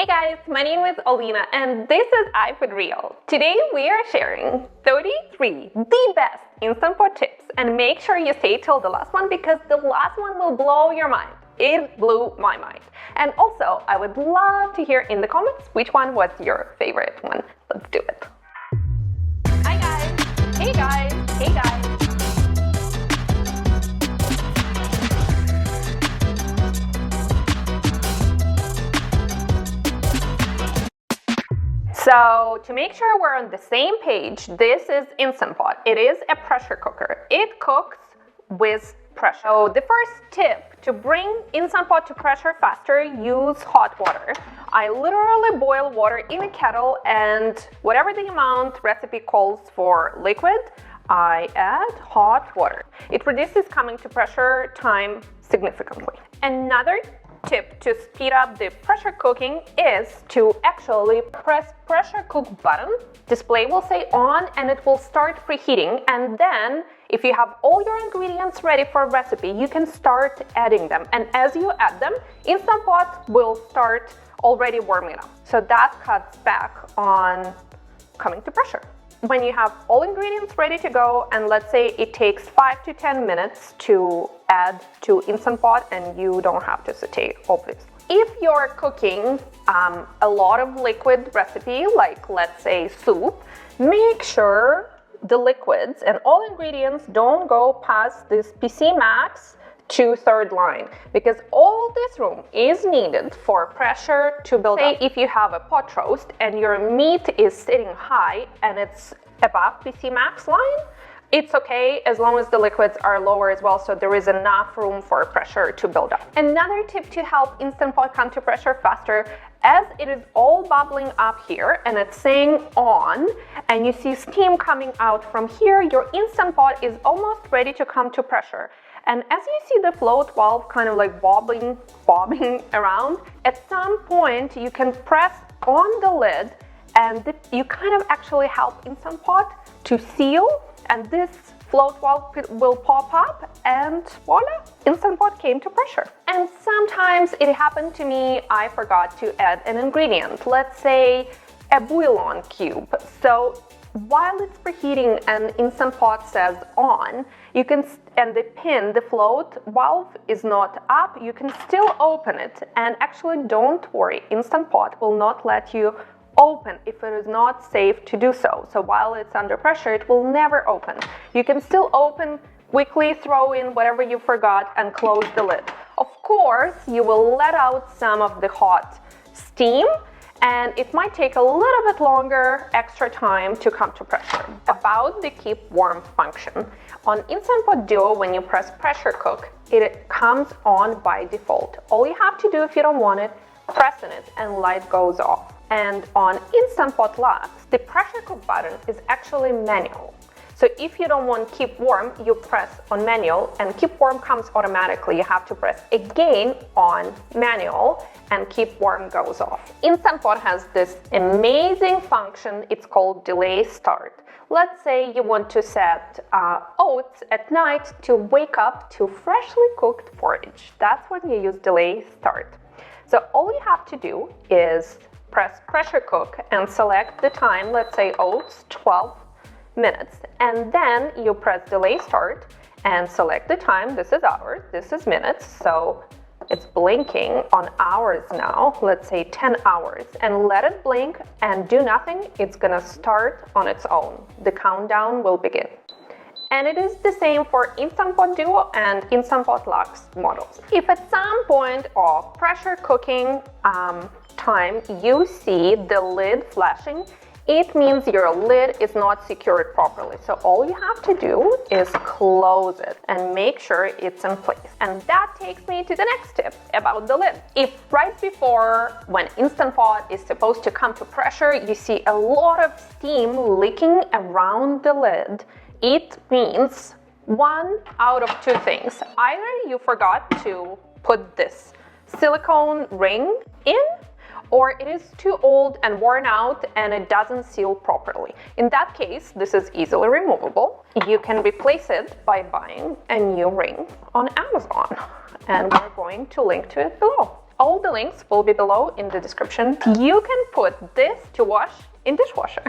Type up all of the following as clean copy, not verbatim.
Hey guys, my name is Alina and this is iFoodReal. Today we are sharing 33 the best Instant Pot tips, and make sure you stay till the last one because the last one will blow your mind. It blew my mind. And also, I would love to hear in the comments which one was your favorite one. Let's do it. Hi guys, hey guys, hey guys. So to make sure we're on the same page, this is Instant Pot. It is a pressure cooker. It cooks with pressure. So the first tip to bring Instant Pot to pressure faster, use hot water. I literally boil water in a kettle, and whatever the amount recipe calls for liquid, I add hot water. It reduces coming to pressure time significantly. Another tip to speed up the pressure cooking is to actually press pressure cook button. Display will say on and it will start preheating, and then if you have all your ingredients ready for a recipe, you can start adding them, and as you add them, Instant Pot will start already warming up. So that cuts back on coming to pressure. When you have all ingredients ready to go, and let's say it takes 5 to 10 minutes to add to Instant Pot, and you don't have to saute, obviously. If you're cooking a lot of liquid recipe, like let's say soup, make sure the liquids and all ingredients don't go past this PC max to third line, because all this room is needed for pressure to build up. If you have a pot roast and your meat is sitting high and it's above PC max line, it's okay as long as the liquids are lower as well, so there is enough room for pressure to build up. Another tip to help Instant Pot come to pressure faster, as it is all bubbling up here and it's saying on, and you see steam coming out from here, your Instant Pot is almost ready to come to pressure. And as you see the float valve kind of like bobbing around, at some point you can press on the lid and you kind of actually help Instant Pot to seal, and this float valve will pop up and voila, Instant Pot came to pressure. And sometimes it happened to me, I forgot to add an ingredient, let's say a bouillon cube. So while it's preheating and Instant Pot says on, you can, and the float valve is not up, you can still open it. And actually don't worry, Instant Pot will not let you open if it is not safe to do so. So while it's under pressure, it will never open. You can still open, quickly throw in whatever you forgot and close the lid. Of course, you will let out some of the hot steam, and it might take a little bit longer, extra time to come to pressure. About the keep warm function. On Instant Pot Duo, when you press pressure cook, it comes on by default. All you have to do if you don't want it, press in it and light goes off. And on Instant Pot Lux, the pressure cook button is actually manual. So if you don't want keep warm, you press on manual and keep warm comes automatically. You have to press again on manual and keep warm goes off. Instant Pot has this amazing function, it's called delay start. Let's say you want to set oats at night to wake up to freshly cooked porridge. That's when you use delay start. So all you have to do is press pressure cook and select the time, let's say oats, 12 minutes, and then you press delay start and select the time. This is hours, this is minutes, so it's blinking on hours now, let's say 10 hours, and let it blink and do nothing. It's gonna start on its own. The countdown will begin. And it is the same for Instant Pot Duo and Instant Pot Lux models. If at some point of pressure cooking time you see the lid flashing, it means your lid is not secured properly. So all you have to do is close it and make sure it's in place. And that takes me to the next tip about the lid. If right before when Instant Pot is supposed to come to pressure, you see a lot of steam leaking around the lid, it means one out of two things. Either you forgot to put this silicone ring in, or it is too old and worn out and it doesn't seal properly. In that case, this is easily removable. You can replace it by buying a new ring on Amazon, and we're going to link to it below. All the links will be below in the description. You can put this to wash in dishwasher.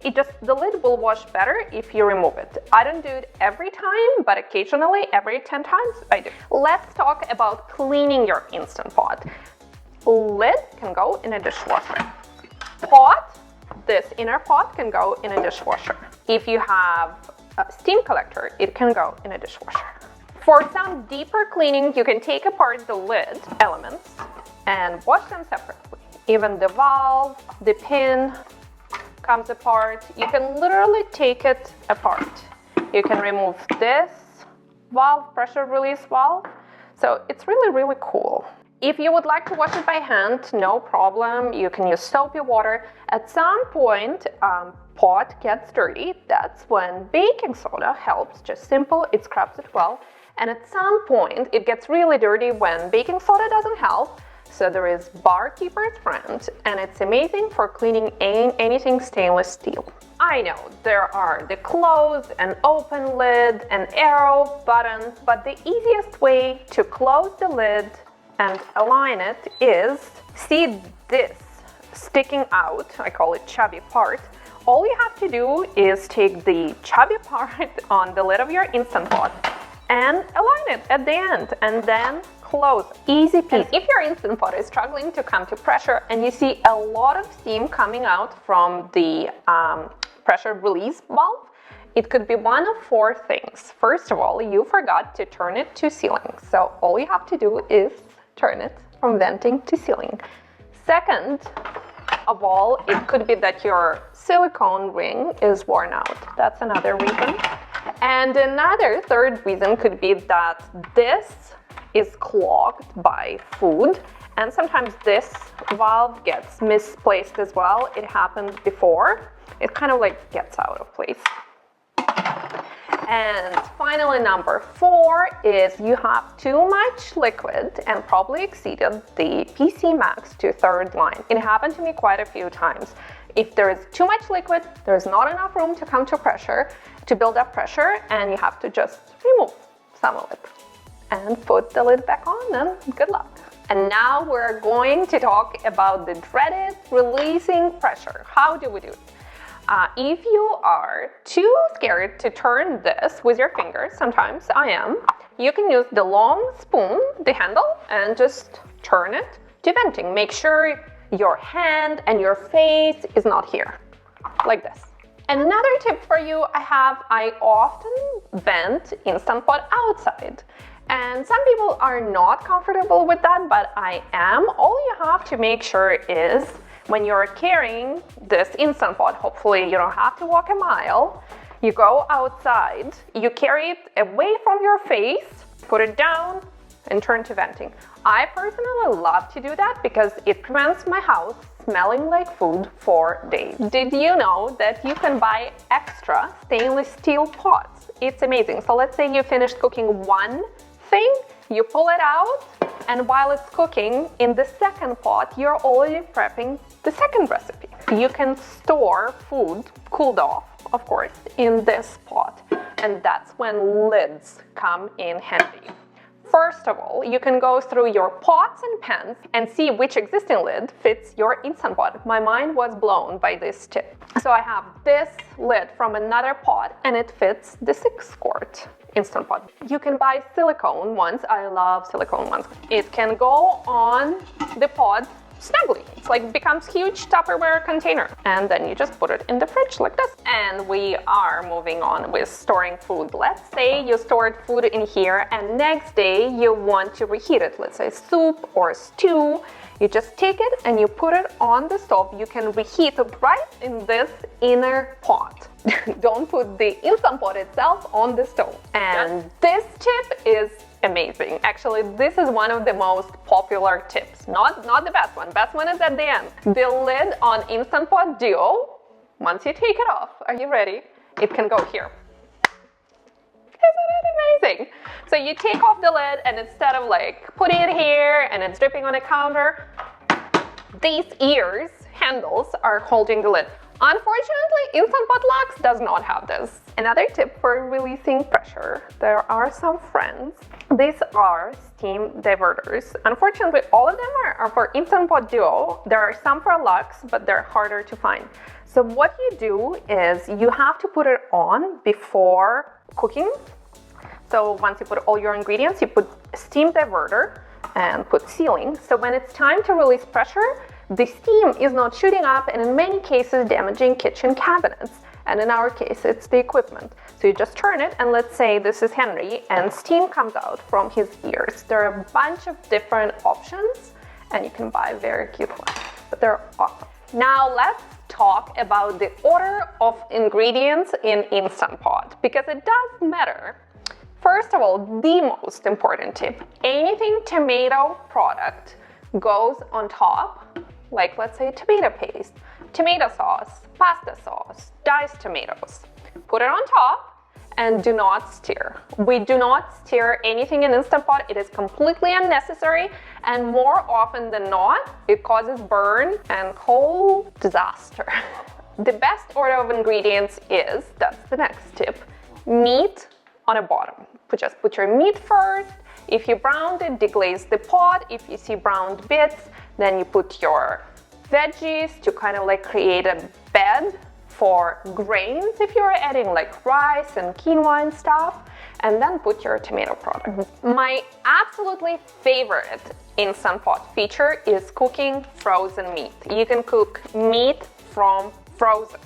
The lid will wash better if you remove it. I don't do it every time, but occasionally, every 10 times, I do. Let's talk about cleaning your Instant Pot. Lid can go in a dishwasher. Pot, this inner pot can go in a dishwasher. If you have a steam collector, it can go in a dishwasher. For some deeper cleaning, you can take apart the lid elements and wash them separately. Even the valve, the pin comes apart. You can literally take it apart. You can remove this valve, pressure release valve. So it's really, really cool. If you would like to wash it by hand, no problem. You can use soapy water. At some point, pot gets dirty. That's when baking soda helps. Just simple, it scrubs it well. And at some point, it gets really dirty when baking soda doesn't help. So there is Barkeeper's Friend, and it's amazing for cleaning anything stainless steel. I know there are the close and open lid and arrow buttons, but the easiest way to close the lid and align it is, see this sticking out, I call it chubby part. All you have to do is take the chubby part on the lid of your Instant Pot and align it at the end, and then close. Easy peasy. And if your Instant Pot is struggling to come to pressure and you see a lot of steam coming out from the pressure release valve, it could be one of 4 things. First of all, you forgot to turn it to sealing. So all you have to do is turn it from venting to sealing. Second of all, it could be that your silicone ring is worn out. That's another reason. And another third reason could be that this is clogged by food, and sometimes this valve gets misplaced as well. It happened before. It kind of like gets out of place. And finally, number 4 is you have too much liquid and probably exceeded the PC max to 3rd line. It happened to me quite a few times. If there is too much liquid, there's not enough room to come to pressure, to build up pressure, and you have to just remove some of it and put the lid back on, and good luck. And now we're going to talk about the dreaded releasing pressure. How do we do it? If you are too scared to turn this with your fingers, sometimes I am, you can use the long spoon, the handle, and just turn it to venting. Make sure your hand and your face is not here, like this. Another tip for you I often vent Instant Pot outside. And some people are not comfortable with that, but I am. All you have to make sure is when you're carrying this Instant Pot, hopefully you don't have to walk a mile, you go outside, you carry it away from your face, put it down, and turn to venting. I personally love to do that because it prevents my house smelling like food for days. Did you know that you can buy extra stainless steel pots? It's amazing. So let's say you finished cooking one thing, you pull it out, and while it's cooking in the second pot, you're already prepping the second recipe. You can store food, cooled off, of course, in this pot, and that's when lids come in handy. First of all, you can go through your pots and pans and see which existing lid fits your Instant Pot. My mind was blown by this tip. So I have this lid from another pot and it fits the 6-quart Instant Pot. You can buy silicone ones. I love silicone ones. It can go on the pot snugly. It's like becomes huge Tupperware container, and then you just put it in the fridge like this. And we are moving on with storing food. Let's say you stored food in here and next day you want to reheat it. Let's say soup or stew. You just take it and you put it on the stove. You can reheat it right in this inner pot. Don't put the Instant Pot itself on the stove. And this tip is amazing. Actually, this is one of the most popular tips. Not the best one. Best one is at the end. The lid on Instant Pot Duo, once you take it off, are you ready? It can go here. Isn't it amazing? So you take off the lid and instead of like putting it here and it's dripping on the counter, these ears, handles, are holding the lid. Unfortunately, Instant Pot Lux does not have this. Another tip for releasing pressure, there are some friends. These are steam diverters. Unfortunately, all of them are for Instant Pot Duo. There are some for Lux, but they're harder to find. So what you do is you have to put it on before cooking. So once you put all your ingredients, you put steam diverter and put sealing. So when it's time to release pressure, the steam is not shooting up and in many cases damaging kitchen cabinets. And in our case, it's the equipment. So you just turn it and let's say this is Henry and steam comes out from his ears. There are a bunch of different options and you can buy very cute ones, but they're awesome. Now let's talk about the order of ingredients in Instant Pot because it does matter. First of all, the most important tip, anything tomato product goes on top, like let's say tomato paste, tomato sauce, pasta sauce, diced tomatoes. Put it on top and do not stir. We do not stir anything in Instant Pot. It is completely unnecessary and more often than not, it causes burn and whole disaster. The best order of ingredients is, that's the next tip, meat on a bottom. Just put your meat first. If you browned it, deglaze the pot. If you see browned bits, then you put your veggies to kind of like create a bed for grains if you're adding like rice and quinoa and stuff, and then put your tomato product. My absolutely favorite Instant Pot feature is cooking frozen meat. You can cook meat from frozen.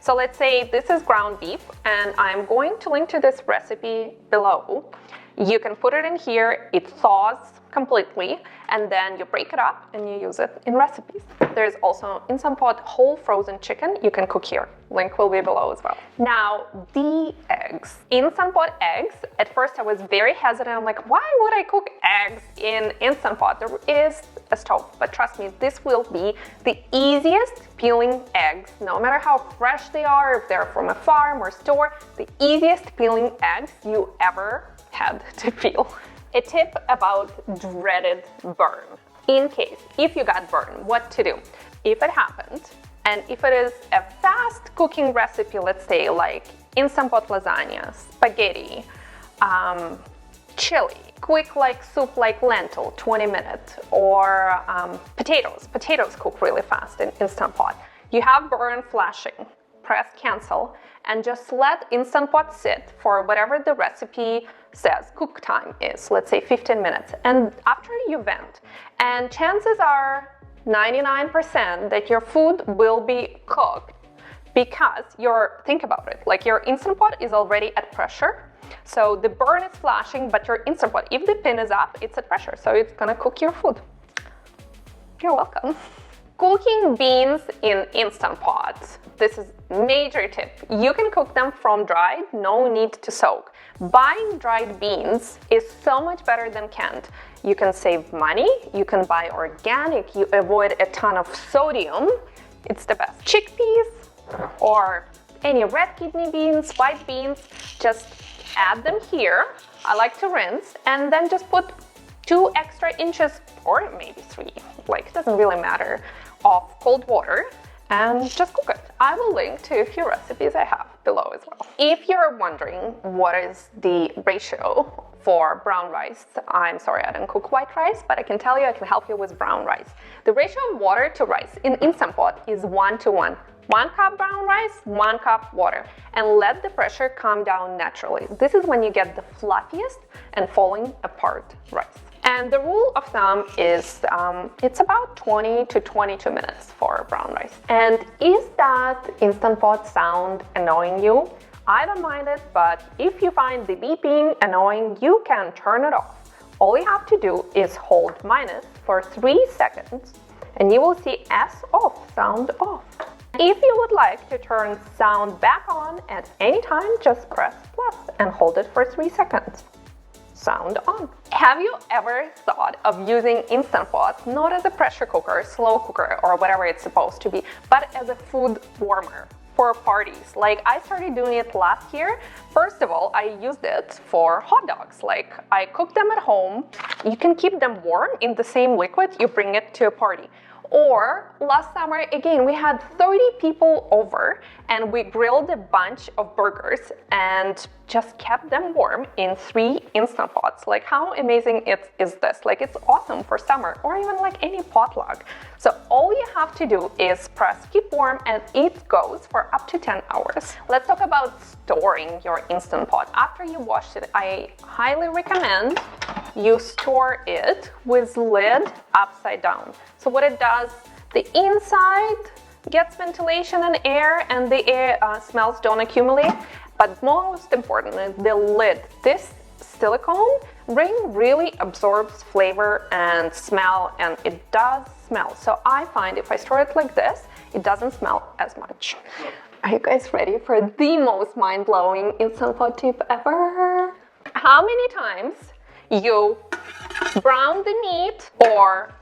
So let's say this is ground beef and I'm going to link to this recipe below. You can put it in here, it thaws completely, and then you break it up and you use it in recipes. There's also Instant Pot whole frozen chicken you can cook here. Link will be below as well. Now, the eggs. Instant Pot eggs, at first I was very hesitant. I'm like, why would I cook eggs in Instant Pot? There is a stove, but trust me, this will be the easiest peeling eggs, no matter how fresh they are, if they're from a farm or store, the easiest peeling eggs you ever had to peel. A tip about dreaded burn. In case, if you got burned, what to do? If it happened, and if it is a fast cooking recipe, let's say like Instant Pot lasagna, spaghetti, chili, quick like soup like lentil, 20 minutes, or potatoes. Potatoes cook really fast in Instant Pot. You have burn flashing, press cancel, and just let Instant Pot sit for whatever the recipe says cook time is, let's say 15 minutes. And after you vent, and chances are 99% that your food will be cooked because think about it, like your Instant Pot is already at pressure. So the burn is flashing, but your Instant Pot, if the pin is up, it's at pressure. So it's gonna cook your food. You're welcome. Cooking beans in Instant Pot. This is major tip. You can cook them from dried, no need to soak. Buying dried beans is so much better than canned. You can save money, you can buy organic, you avoid a ton of sodium. It's the best. Chickpeas or any red kidney beans, white beans, just add them here. I like to rinse and then just put 2 extra inches or maybe 3, like it doesn't really matter, of cold water and just cook it. I will link to a few recipes I have below as well. If you're wondering what is the ratio for brown rice, I'm sorry I didn't cook white rice, but I can tell you I can help you with brown rice. The ratio of water to rice in Instant Pot is 1:1. 1 cup brown rice, 1 cup water, and let the pressure come down naturally. This is when you get the fluffiest and falling apart rice. And the rule of thumb is it's about 20 to 22 minutes for brown rice. And is that Instant Pot sound annoying you? I don't mind it, but if you find the beeping annoying, you can turn it off. All you have to do is hold minus for 3 seconds and you will see S off, sound off. If you would like to turn sound back on at any time, just press plus and hold it for 3 seconds. Sound on. Have you ever thought of using Instant Pot not as a pressure cooker, slow cooker, or whatever it's supposed to be, but as a food warmer for parties? Like I started doing it last year. First of all, I used it for hot dogs. Like I cook them at home. You can keep them warm in the same liquid you bring it to a party. Or last summer, again, we had 30 people over and we grilled a bunch of burgers and just kept them warm in 3 Instant Pots. Like, how amazing is this? Like, it's awesome for summer or even like any potluck. So all you have to do is press keep warm and it goes for up to 10 hours. Let's talk about storing your Instant Pot. After you wash it, I highly recommend you store it with lid upside down. So what it does, the inside gets ventilation and air, and the air smells don't accumulate. But most importantly, the lid. This silicone ring really absorbs flavor and smell, and it does smell. So I find if I store it like this, it doesn't smell as much. Are you guys ready for the most mind-blowing Instant Pot tip ever? How many times you browned the meat or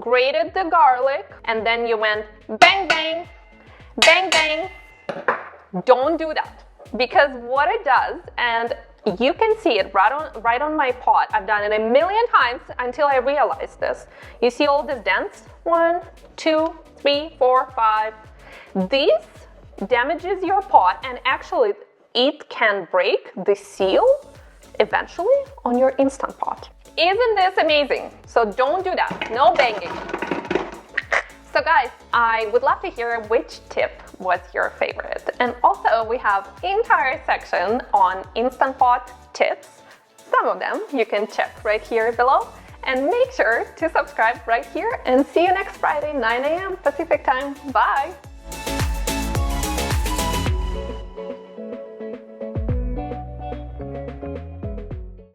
grated the garlic and then you went bang, bang, bang, bang? Don't do that, because what it does, and you can see it right on my pot. I've done it a million times until I realized this. You see all these dents? 1, 2, 3, 4, 5. This damages your pot, and actually it can break the seal eventually on your Instant Pot. Isn't this amazing? So don't do that. No banging. So guys, I would love to hear which tip was your favorite. And also we have entire section on Instant Pot tips. Some of them you can check right here below. And make sure to subscribe right here, and see you next Friday, 9 a.m. Pacific time. Bye!